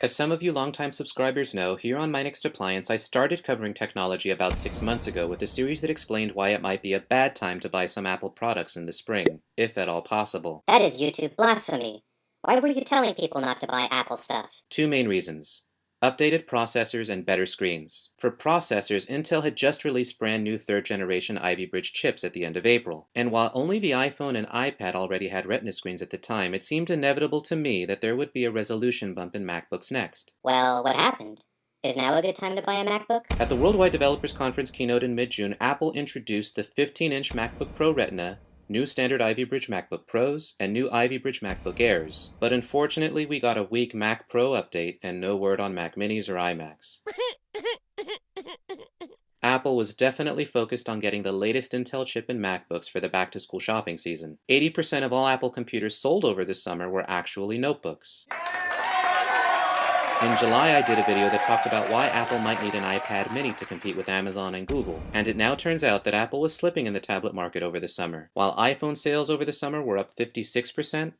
As some of you longtime subscribers know, here on My Next Appliance, I started covering technology about 6 months ago with a series that explained why it might be a bad time to buy some Apple products in the spring, if at all possible. That is YouTube blasphemy. Why were you telling people not to buy Apple stuff? Two main reasons. Updated processors and better screens. For processors, Intel had just released brand new 3rd generation Ivy Bridge chips at the end of April, and while only the iPhone and iPad already had Retina screens at the time, it seemed inevitable to me that there would be a resolution bump in MacBooks next. Well, what happened? Is now a good time to buy a MacBook? At the Worldwide Developers Conference keynote in mid-June, Apple introduced the 15-inch MacBook Pro Retina, new standard Ivy Bridge MacBook Pros, and new Ivy Bridge MacBook Airs. But unfortunately, we got a weak Mac Pro update and no word on Mac Minis or iMacs. Apple was definitely focused on getting the latest Intel chip in MacBooks for the back-to-school shopping season. 80% of all Apple computers sold over this summer were actually notebooks. In July, I did a video that talked about why Apple might need an iPad mini to compete with Amazon and Google, and it now turns out that Apple was slipping in the tablet market over the summer. While iPhone sales over the summer were up 56%,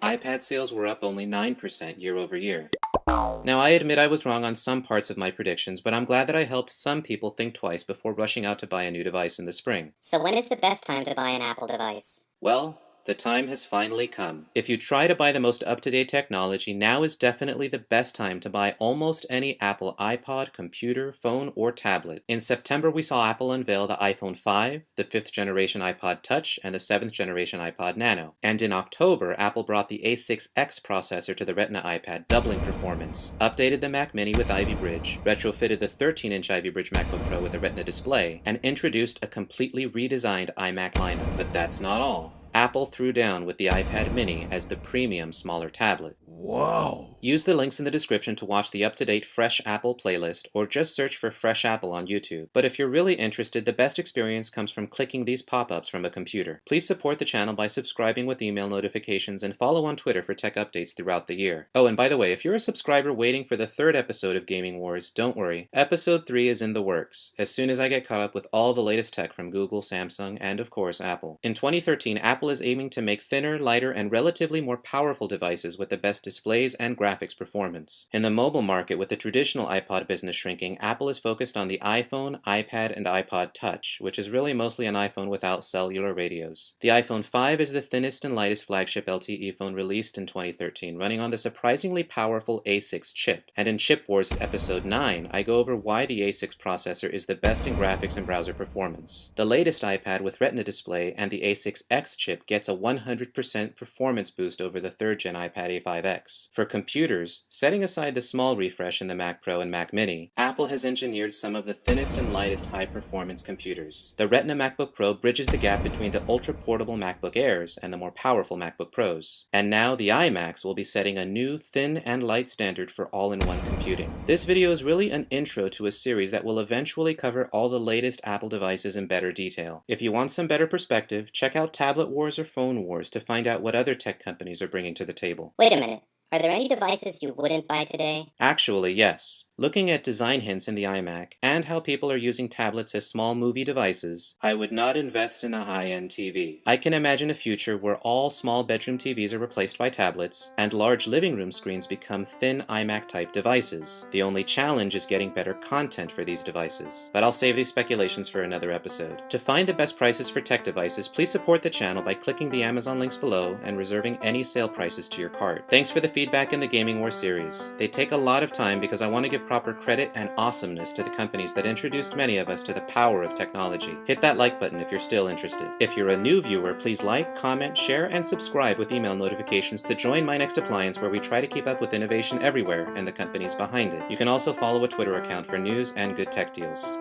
iPad sales were up only 9% year over year. Now, I admit I was wrong on some parts of my predictions, but I'm glad that I helped some people think twice before rushing out to buy a new device in the spring. So when is the best time to buy an Apple device? Well, the time has finally come. If you try to buy the most up-to-date technology, now is definitely the best time to buy almost any Apple iPod, computer, phone, or tablet. In September, we saw Apple unveil the iPhone 5, the 5th generation iPod Touch, and the 7th generation iPod Nano. And in October, Apple brought the A6X processor to the Retina iPad, doubling performance, updated the Mac Mini with Ivy Bridge, retrofitted the 13-inch Ivy Bridge MacBook Pro with a Retina display, and introduced a completely redesigned iMac lineup. But that's not all. Apple threw down with the iPad mini as the premium smaller tablet. Whoa! Use the links in the description to watch the up-to-date Fresh Apple playlist, or just search for Fresh Apple on YouTube. But if you're really interested, the best experience comes from clicking these pop-ups from a computer. Please support the channel by subscribing with email notifications and follow on Twitter for tech updates throughout the year. Oh, and by the way, if you're a subscriber waiting for the 3rd episode of Gaming Wars, don't worry. Episode 3 is in the works, as soon as I get caught up with all the latest tech from Google, Samsung, and of course Apple. In 2013, Apple is aiming to make thinner, lighter, and relatively more powerful devices with the best displays and graphics performance. In the mobile market, with the traditional iPod business shrinking, Apple is focused on the iPhone, iPad, and iPod Touch, which is really mostly an iPhone without cellular radios. The iPhone 5 is the thinnest and lightest flagship LTE phone released in 2013, running on the surprisingly powerful A6 chip. And in Chip Wars Episode 9, I go over why the A6 processor is the best in graphics and browser performance. The latest iPad with Retina display and the A6X chip gets a 100% performance boost over the 3rd gen iPad A5X. For computers, setting aside the small refresh in the Mac Pro and Mac Mini, Apple has engineered some of the thinnest and lightest high-performance computers. The Retina MacBook Pro bridges the gap between the ultra-portable MacBook Airs and the more powerful MacBook Pros. And now the iMacs will be setting a new thin and light standard for all-in-one computing. This video is really an intro to a series that will eventually cover all the latest Apple devices in better detail. If you want some better perspective, check out Tablet Wars or Phone Wars to find out what other tech companies are bringing to the table. Wait a minute. Are there any devices you wouldn't buy today? Actually, yes. Looking at design hints in the iMac, and how people are using tablets as small movie devices, I would not invest in a high-end TV. I can imagine a future where all small bedroom TVs are replaced by tablets, and large living room screens become thin iMac-type devices. The only challenge is getting better content for these devices. But I'll save these speculations for another episode. To find the best prices for tech devices, please support the channel by clicking the Amazon links below and reserving any sale prices to your cart. Thanks for the feedback in the Gaming War series. They take a lot of time because I want to give proper credit and awesomeness to the companies that introduced many of us to the power of technology. Hit that like button if you're still interested. If you're a new viewer, please like, comment, share, and subscribe with email notifications to join My Next Appliance, where we try to keep up with innovation everywhere and the companies behind it. You can also follow a Twitter account for news and good tech deals.